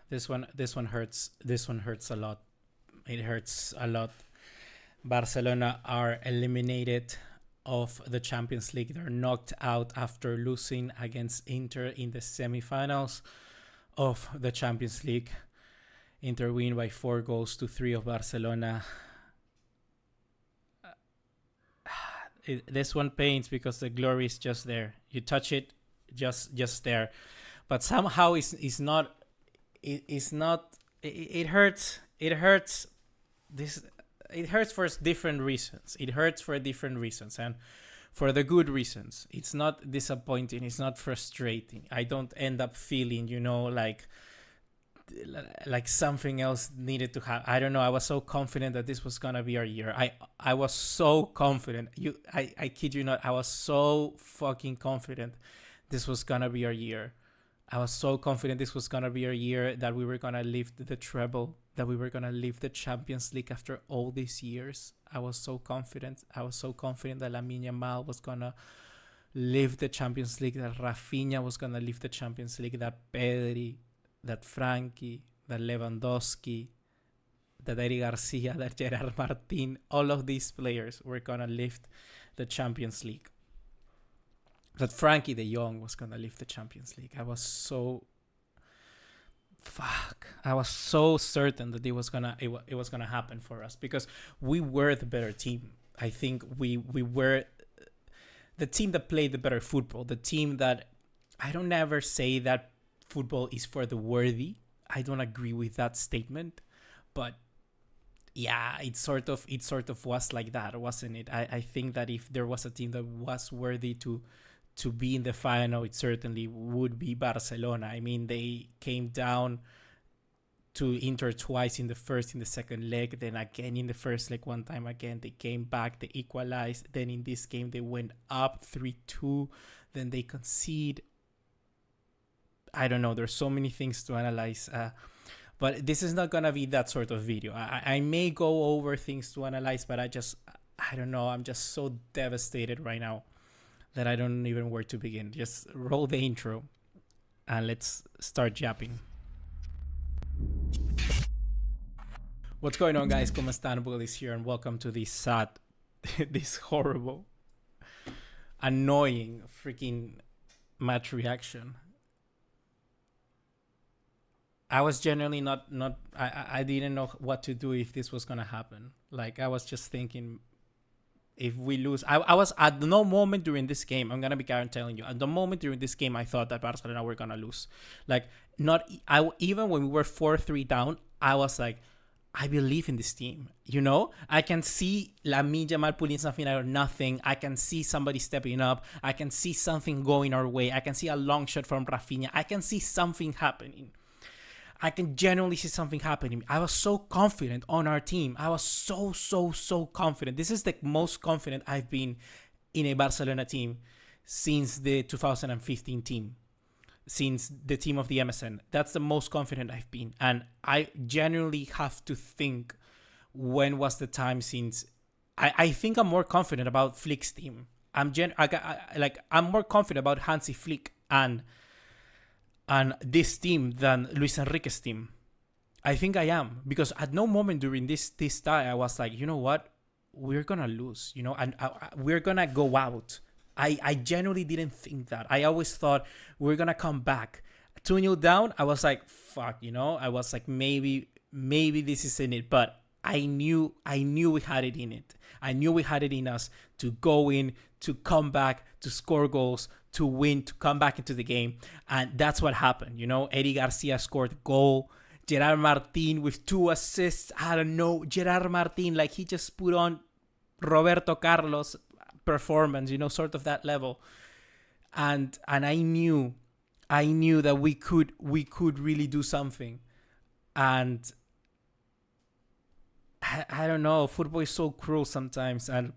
This one hurts. This one hurts a lot. It hurts a lot. Barcelona are eliminated of the Champions League. They're knocked out after losing against Inter in the semifinals of the Champions League. Inter win by 4-3 of Barcelona. This one pains because the glory is just there. You touch it, just there, but somehow it's not. It's not. It hurts. It hurts. This it hurts for different reasons. It hurts for different reasons and for the good reasons. It's not disappointing. It's not frustrating. I don't end up feeling, like something else needed to happen. I don't know. I was so confident that this was gonna be our year. I was so confident. I kid you not. I was so fucking confident this was gonna be our year. I was so confident this was gonna be our year, that we were gonna lift the treble, that we were gonna lift the Champions League after all these years. I was so confident. I was so confident that Lamine Yamal was gonna lift the Champions League, that Rafinha was gonna lift the Champions League, that Pedri, that Frankie, that Lewandowski, that Eric Garcia, that Gerard Martin, all of these players were gonna lift the Champions League. That Frankie de Jong was gonna lift the Champions League. I was so certain that it was gonna happen for us, because we were the better team. I think we were the team that played the better football. The team that, I don't ever say that football is for the worthy. I don't agree with that statement, but yeah, it sort of was like that, wasn't it? I think that if there was a team that was worthy to be in the final, it certainly would be Barcelona. I mean, they came down to Inter twice in the first, in the second leg, then again in the first leg one time again. They came back, they equalized. Then in this game, they went up 3-2. Then they concede. I don't know. There's so many things to analyze. But this is not going to be that sort of video. I may go over things to analyze, but I don't know. I'm just so devastated right now that I don't even know where to begin. Just roll the intro and let's start yapping. What's going on, guys? ¿Cómo están? BugaLuis here, and welcome to this sad, this horrible, annoying freaking match reaction. I was genuinely not I didn't know what to do if this was gonna happen. Like, I was just thinking, if we lose, I was at no moment during this game, I'm gonna be telling you, at the moment during this game, I thought that Barcelona were gonna lose. Like, even when we were 4-3 down, I was like, I believe in this team. I can see Lamine Yamal pulling something out of nothing. I can see somebody stepping up. I can see something going our way. I can see a long shot from Rafinha. I can see something happening. I can genuinely see something happening. I was so confident on our team. I was so confident. This is the most confident I've been in a Barcelona team since the 2015 team, since the team of the MSN. That's the most confident I've been. And I genuinely have to think, when was the time since... I think I'm more confident about Flick's team. I'm more confident about Hansi Flick and this team than Luis Enrique's team. I think I am, because at no moment during this time I was like, you know what, we're gonna lose, and we're gonna go out. I genuinely didn't think that. I always thought we're gonna come back 2-0 down. I was like, fuck, I was like, maybe this isn't it. But I knew we had it in it. I knew we had it in us to go in, to come back, to score goals, to win, to come back into the game. And that's what happened. Eric Garcia scored a goal. Gerard Martin with 2 assists. I don't know. Gerard Martin, like, he just put on Roberto Carlos performance, sort of that level. And I knew that we could really do something. And I don't know. Football is so cruel sometimes, and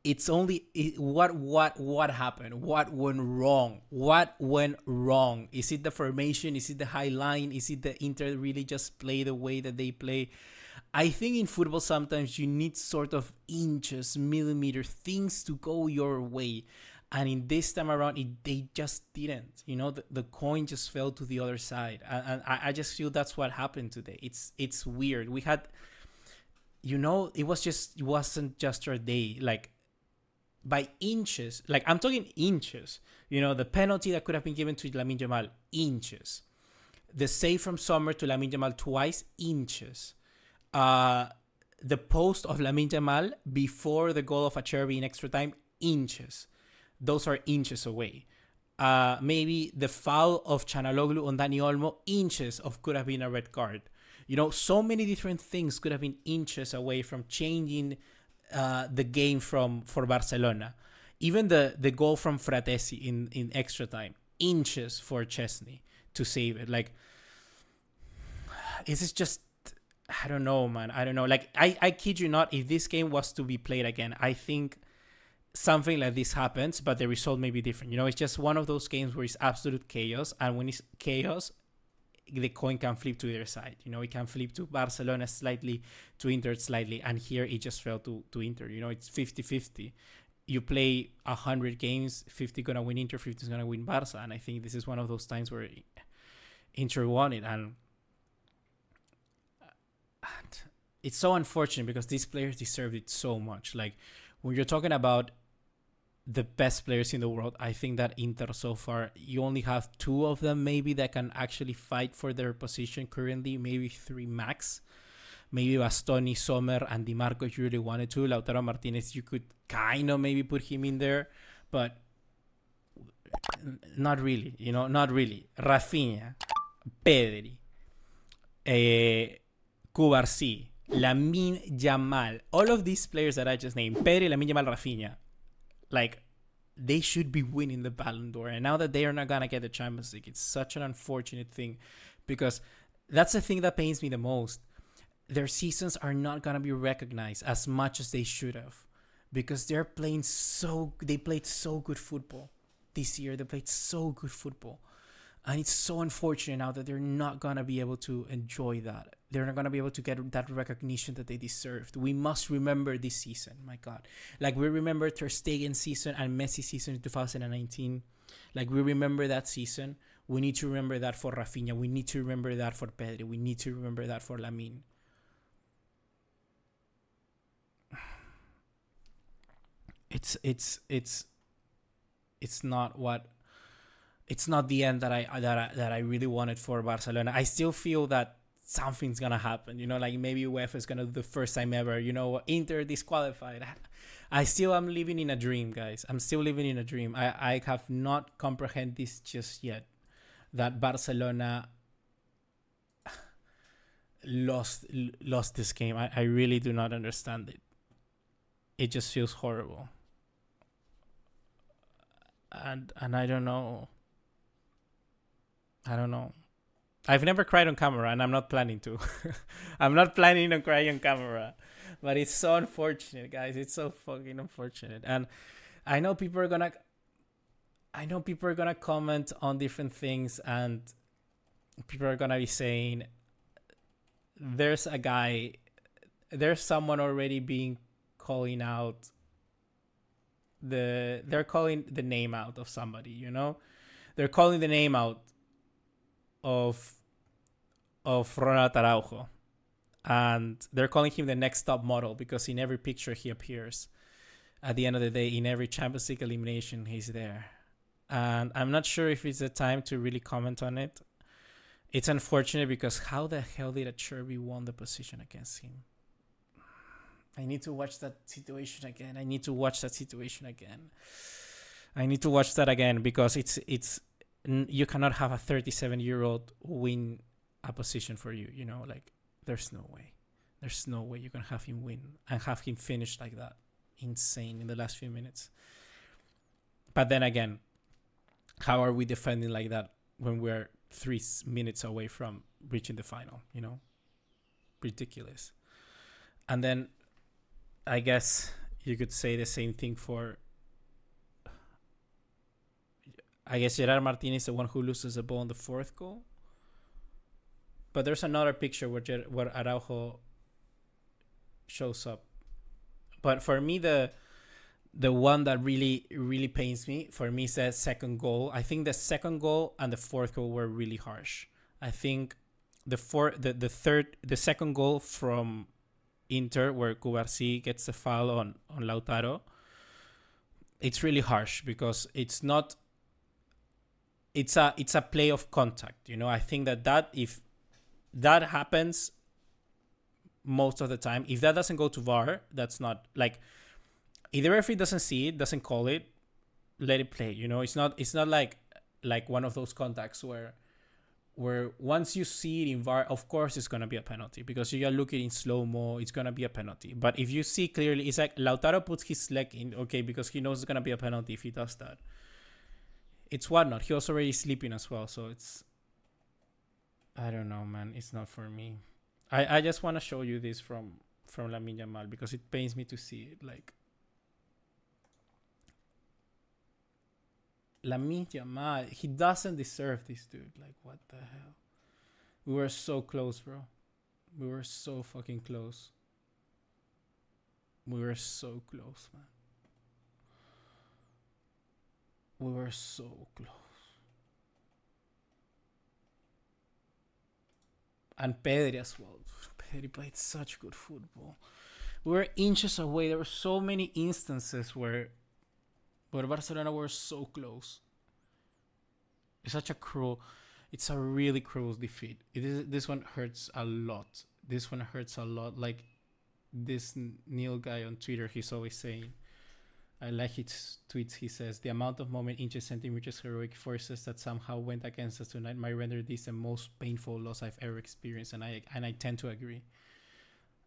it's only what happened. What went wrong? What went wrong? Is it the formation? Is it the high line? Is it the Inter really just play the way that they play? I think in football sometimes you need sort of inches, millimeter things to go your way. And in this time around, they just didn't. The coin just fell to the other side, and I just feel that's what happened today. It's weird. We had, it wasn't just our day. Like, by inches, like I'm talking inches. The penalty that could have been given to Lamine Yamal, inches. The save from Sommer to Lamine Yamal twice, inches. The post of Lamine Yamal before the goal of Acerbi in extra time, inches. Those are inches away. Maybe the foul of Chanaloglu on Dani Olmo, inches of could have been a red card. So many different things could have been inches away from changing the game for Barcelona. Even the goal from Fratesi in extra time, inches for Chesney to save it. Like, this is just, I don't know, man. I don't know. Like, I kid you not, if this game was to be played again, I think something like this happens, but the result may be different. It's just one of those games where it's absolute chaos, and when it's chaos, the coin can flip to either side. It can flip to Barcelona slightly, to Inter slightly, and here it just fell to Inter. It's 50-50. You play 100 games, 50 gonna win Inter, 50 is gonna win Barca, and I think this is one of those times where Inter won it, and it's so unfortunate because these players deserved it so much. Like, when you're talking about the best players in the world, I think that Inter so far, you only have 2 of them maybe that can actually fight for their position currently, maybe 3 max. Maybe Bastoni, Sommer, and Di Marco if you really wanted to. Lautaro Martinez, you could kind of maybe put him in there, but not really, not really. Rafinha, Pedri, Cubarsí, Lamine Yamal, all of these players that I just named, Pedri, Lamine Yamal, Rafinha, like, they should be winning the Ballon d'Or. And now that they are not going to get the Champions League, it's such an unfortunate thing, because that's the thing that pains me the most. Their seasons are not going to be recognized as much as they should have, because they played so good football this year. They played so good football. And it's so unfortunate now that they're not going to be able to enjoy that. They're not going to be able to get that recognition that they deserved. We must remember this season, my God. Like, we remember Ter Stegen's season and Messi's season in 2019. Like, we remember that season. We need to remember that for Rafinha. We need to remember that for Pedri. We need to remember that for Lamine. It's not the end that I really wanted for Barcelona. I still feel that something's gonna happen. Like, maybe UEFA is gonna do the first time ever. Inter disqualified. I still am living in a dream, guys. I'm still living in a dream. I have not comprehended this just yet. That Barcelona lost this game. I really do not understand it. It just feels horrible. And I don't know. I've never cried on camera, and I'm not planning to. I'm not planning on crying on camera. But it's so unfortunate, guys. It's so fucking unfortunate. And I know people are gonna comment on different things, and people are gonna be saying there's someone already calling out they're calling the name out of somebody, They're calling the name out of Ronald Araujo, and they're calling him the next top model because in every picture he appears. At the end of the day, in every Champions League elimination, he's there. And I'm not sure if it's the time to really comment on it. It's unfortunate because how the hell did Acerbi won the position against him? I need to watch that situation again. I need to watch that again because it's you cannot have a 37-year-old win a position for you. Like, there's no way you can have him win and have him finish like that. Insane in the last few minutes. But then again, how are we defending like that when we're 3 minutes away from reaching the final? Ridiculous. And then I guess you could say the same thing for, I guess, Gerard Martinez, the one who loses the ball on the 4th goal. But there's another picture where Araujo shows up. But for me, the The one that really pains me for me is the second goal. I think the second goal and the fourth goal were really harsh. I think the second goal from Inter where Cubarsí gets the foul on Lautaro, it's really harsh because it's not. It's a play of contact, you know. I think that if that happens most of the time, if that doesn't go to VAR, that's not like, if the referee doesn't see it, doesn't call it, let it play. You know, it's not like one of those contacts where once you see it in VAR, of course it's gonna be a penalty because you are looking in slow mo. It's gonna be a penalty. But if you see clearly, it's like Lautaro puts his leg in, okay, because he knows it's gonna be a penalty if he does that. It's whatnot. He was already sleeping as well, so it's, I don't know, man. It's not for me. I just want to show you this from Lamine Yamal because it pains me to see it. Like, Lamine Yamal, he doesn't deserve this, dude. Like, what the hell? We were so close, bro. We were so fucking close. We were so close, man. We were so close. And Pedri as well. Pedri played such good football. We were inches away. There were so many instances where Barcelona were so close. It's such a cruel, it's a really cruel defeat. This one hurts a lot. This one hurts a lot. Like this Neil guy on Twitter, he's always saying, I like his tweets. He says, the amount of moment, inches, centimeters, heroic forces that somehow went against us tonight might render this the most painful loss I've ever experienced. And I tend to agree.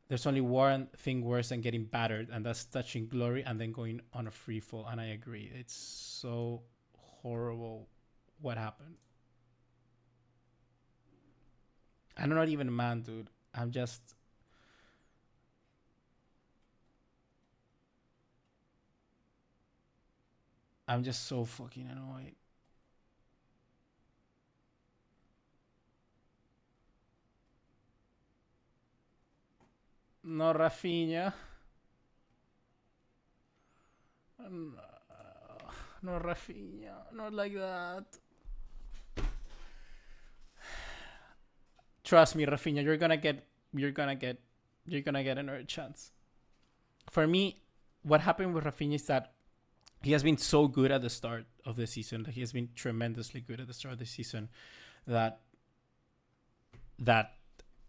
There's only one thing worse than getting battered, and that's touching glory and then going on a free fall. And I agree. It's so horrible what happened. I'm not even a man, dude. I'm just... I'm just so fucking annoyed. No, Rafinha. No, Rafinha. Not like that. Trust me, Rafinha. You're gonna get another chance. For me, what happened with Rafinha is that he has been so good at the start of the season. He has been tremendously good at the start of the season that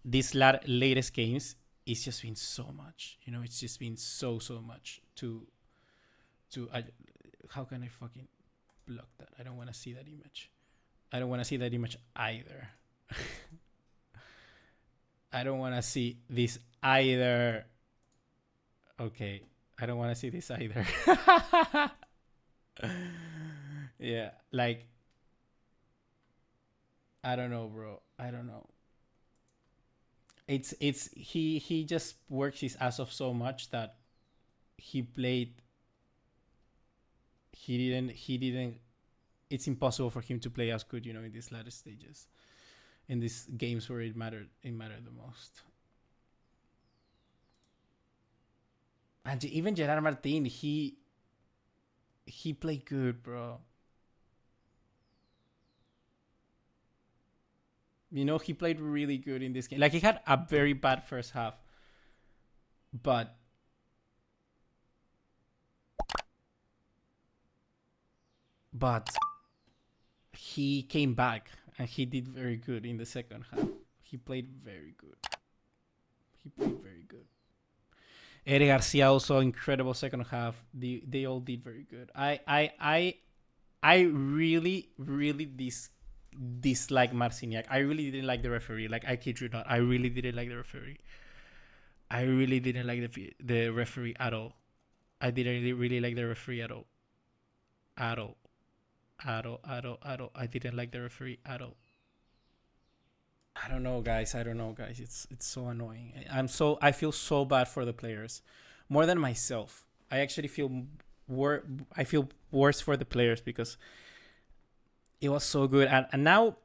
these latest games, it's just been so much. You know, it's just been so much to how can I fucking block that? I don't want to see that image. I don't want to see that image either. I don't want to see this either. Okay. I don't want to see this either. Yeah, like, I don't know, bro. I don't know. It's he just works his ass off so much that he played. He didn't. It's impossible for him to play as good, you know, in these latter stages, in these games where it mattered the most. And even Gerard Martin, he played good, bro. You know, he played really good in this game. Like, he had a very bad first half, but he came back and he did very good in the second half. He played very good. Eric Garcia also incredible second half. They all did very good. I really dislike Marciniak. I really didn't like the referee. Like, I kid you not, I really didn't like the referee. I really didn't like the referee at all. I didn't really like the referee at all. I didn't like the referee at all. I don't know, guys. It's so annoying. I feel so bad for the players, more than myself. I actually feel worse for the players because it was so good. And now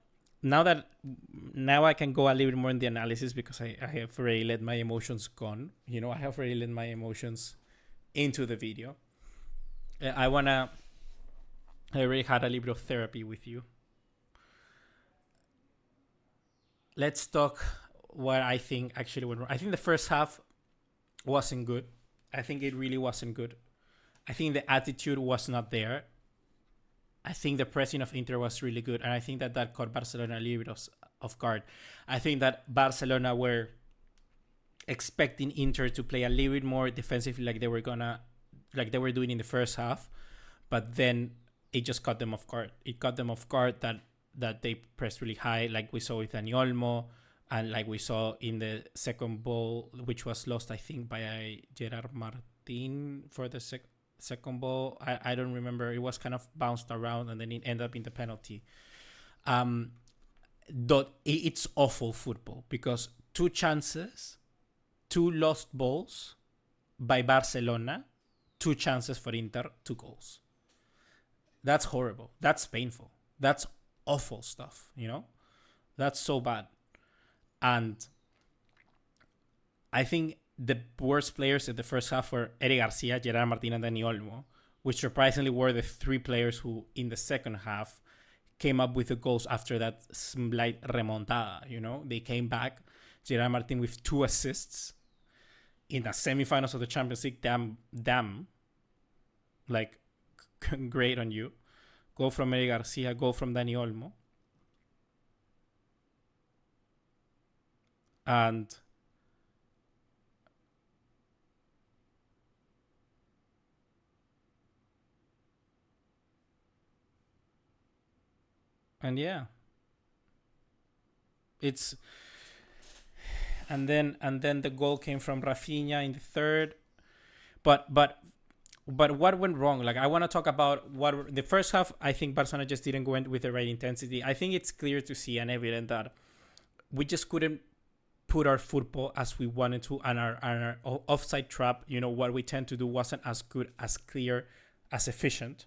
I can go a little bit more in the analysis because I have already let my emotions gone. You know, I have already let my emotions into the video. I already had a little bit of therapy with you. Let's talk what I think actually went wrong. I think the first half wasn't good. I think it really wasn't good. I think the attitude was not there. I think the pressing of Inter was really good, and I think that that caught Barcelona a little bit of guard. I think that Barcelona were expecting Inter to play a little bit more defensively, like they were doing in the first half, but then it just caught them off guard. It caught them off guard that they pressed really high, like we saw with Dani Olmo, and like we saw in the second ball, which was lost, I think, by Gerard Martin for the second ball. I don't remember. It was kind of bounced around and then it ended up in the penalty. It's awful football because two chances, two lost balls by Barcelona, two chances for Inter, two goals. That's horrible. That's painful. That's awful stuff, you know? That's so bad. And I think the worst players in the first half were Eric Garcia, Gerard Martin, and Dani Olmo, which surprisingly were the three players who, in the second half, came up with the goals after that slight remontada, you know? They came back. Gerard Martin with 2 assists in the semifinals of the Champions League. Damn. Like, great on you. Goal from Eric Garcia, goal from Dani Olmo. And yeah, it's and then the goal came from Rafinha in the third. But what went wrong? Like, I want to talk about what the first half. I think Barcelona just didn't go in with the right intensity. I think it's clear to see and evident that we just couldn't put our football as we wanted to, and our offside trap, you know, what we tend to do wasn't as good, as clear, as efficient.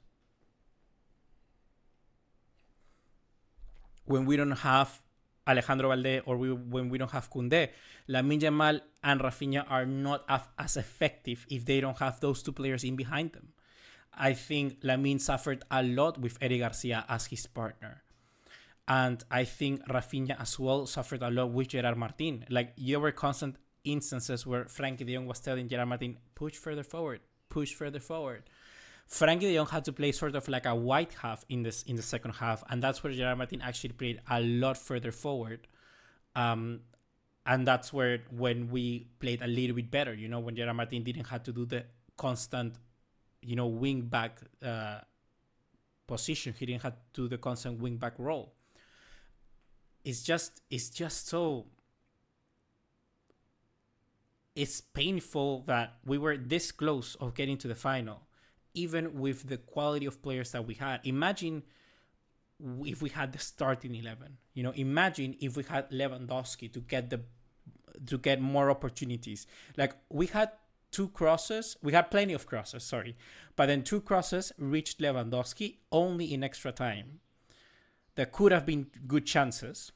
When we don't have Alejandro Valde or when we don't have Koundé, Lamine Yamal and Rafinha are not as effective if they don't have those two players in behind them. I think Lamine suffered a lot with Eric Garcia as his partner. And I think Rafinha as well suffered a lot with Gerard Martin. Like, there were constant instances where Frankie de Jong was telling Gerard Martin, push further forward. Frankie de Jong had to play sort of like a white half in the second half, and that's where Gerard Martin actually played a lot further forward. And that's where, when we played a little bit better, you know, when Gerard Martin didn't have to do the constant, you know, wing back position. He didn't have to do the constant wing back role. It's just so, it's painful that we were this close of getting to the final, even with the quality of players that we had. Imagine if we had the starting 11. You know, imagine if we had Lewandowski to get more opportunities. Like, we had 2 crosses. We had plenty of crosses, sorry. But then 2 crosses reached Lewandowski only in extra time. There could have been good chances.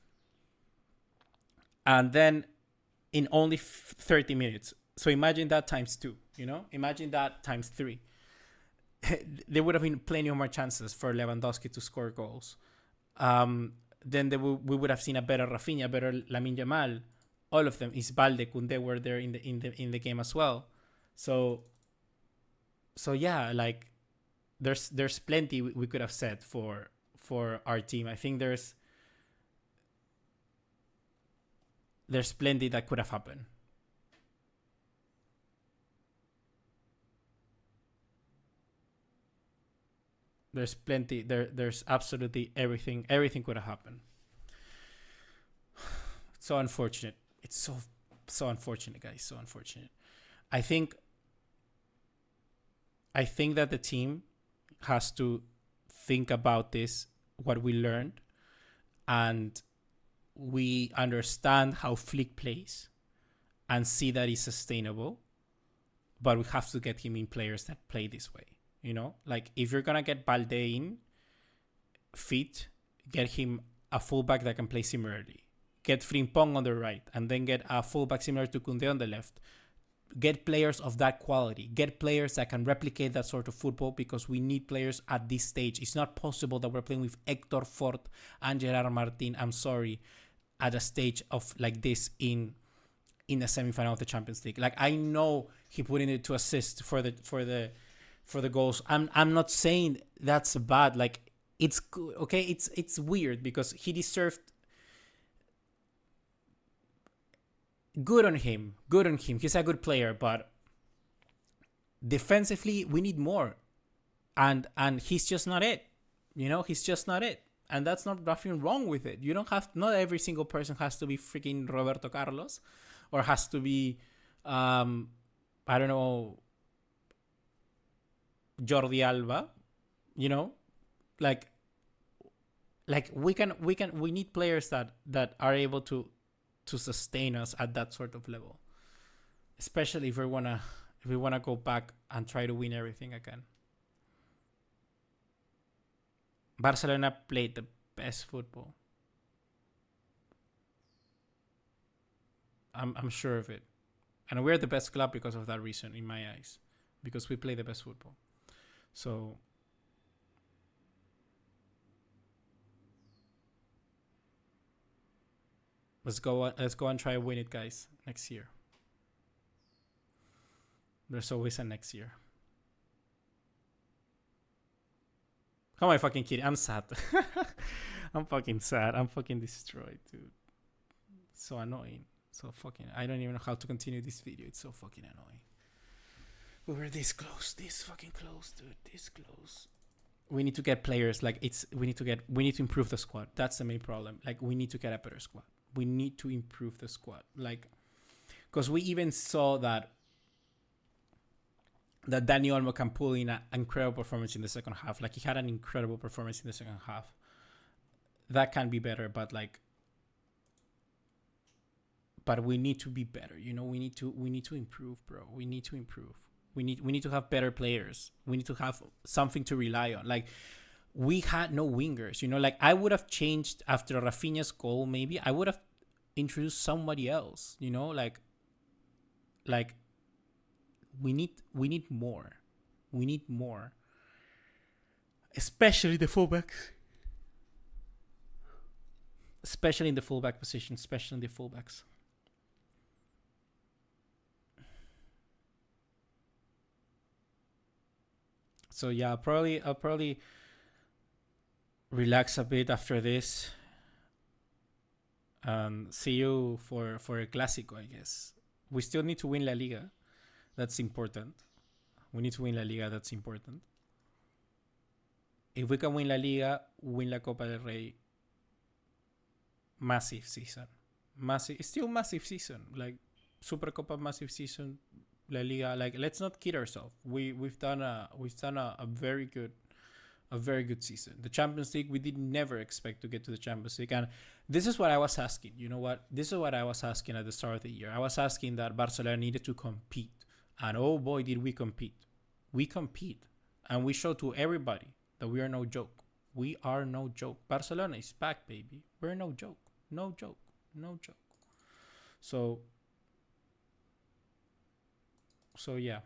And then in only 30 minutes. So imagine that times 2, you know? Imagine that times 3. There would have been plenty of more chances for Lewandowski to score goals. Then we would have seen a better Rafinha, better Lamine Yamal. All of them. Isbalde, Koundé were there in the game as well. So yeah, like, there's plenty we could have said for our team. I think there's plenty that could have happened. There's plenty. There's absolutely everything. Everything could have happened. So unfortunate. It's so unfortunate, guys. So unfortunate. I think that the team has to think about this, what we learned, and we understand how Flick plays and see that it's sustainable, but we have to get him in players that play this way. You know, like, if you're going to get Balde in fit, get him a fullback that can play similarly. Get Frimpong on the right, and then get a fullback similar to Koundé on the left. get players of that quality, get players that can replicate that sort of football, because we need players at this stage. It's not possible that we're playing with Hector Fort and Gerard Martin, I'm sorry, at a stage of like this in the semifinal of the Champions League. Like, I know he put in it to assist for the goals. I'm not saying that's bad. Like, it's okay. It's weird because he deserved. Good on him. He's a good player, but defensively we need more, and he's just not it. He's just not it, and that's nothing wrong with it. You don't have. Not every single person has to be freaking Roberto Carlos, or has to be, I don't know, Jordi Alba. Like we need players that are able to sustain us at that sort of level, especially if we wanna go back and try to win everything again. Barcelona played the best football. I'm sure of it, and we're the best club because of that reason, in my eyes, because we play the best football. So let's go and try to win it, guys, next year. There's always a next year. How am I fucking kidding? I'm sad. I'm fucking sad. I'm fucking destroyed, dude. So annoying. So fucking... I don't even know how to continue this video. It's so fucking annoying. We were this close. This fucking close, dude. This close. We need to get players. Like, we need to improve the squad. That's the main problem. Like, we need to get a better squad. We need to improve the squad. Like, because we even saw that Dani Olmo can pull in an incredible performance in the second half. Like, he had an incredible performance in the second half. That can be better, but we need to be better. We need to improve, bro. We need to improve. We need to have better players. We need to have something to rely on. Like, we had no wingers. Like, I would have changed after Rafinha's goal. Maybe I would have introduced somebody else. Like we need more. We need more, especially the fullbacks. Especially in the fullback position. Especially in the fullbacks. So yeah, I'll probably relax a bit after this. See you for a Clásico, I guess. We still need to win La Liga. That's important. We need to win La Liga. That's important. If we can win La Liga, win La Copa del Rey, massive season. Still massive season. Like, Supercopa massive season. La Liga. Like, let's not kid ourselves. We've done a very good season. The Champions League, we did never expect to get to the Champions League, and this is what I was asking. You know what? This is what I was asking at the start of the year. I was asking that Barcelona needed to compete, and oh boy, did we compete. We compete, and we show to everybody that we are no joke. We are no joke. Barcelona is back, baby. We're no joke. No joke. No joke. So yeah.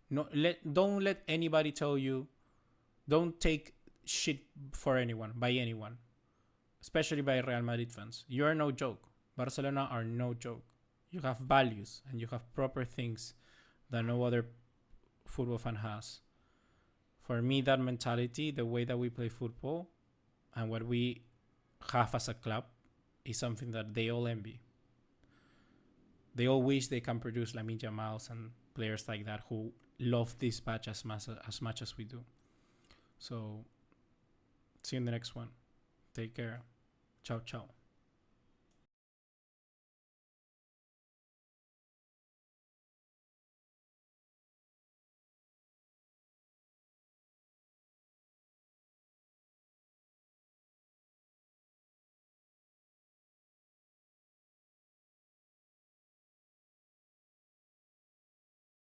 No, don't let anybody tell you. Don't take shit for anyone, by anyone, especially by Real Madrid fans. You are no joke. Barcelona are no joke. You have values and you have proper things that no other football fan has. For me, that mentality, the way that we play football, and what we have as a club, is something that they all envy. They all wish they can produce Lamine Yamals and players like that who love this patch as much as we do. So, see you in the next one. Take care. Ciao, ciao.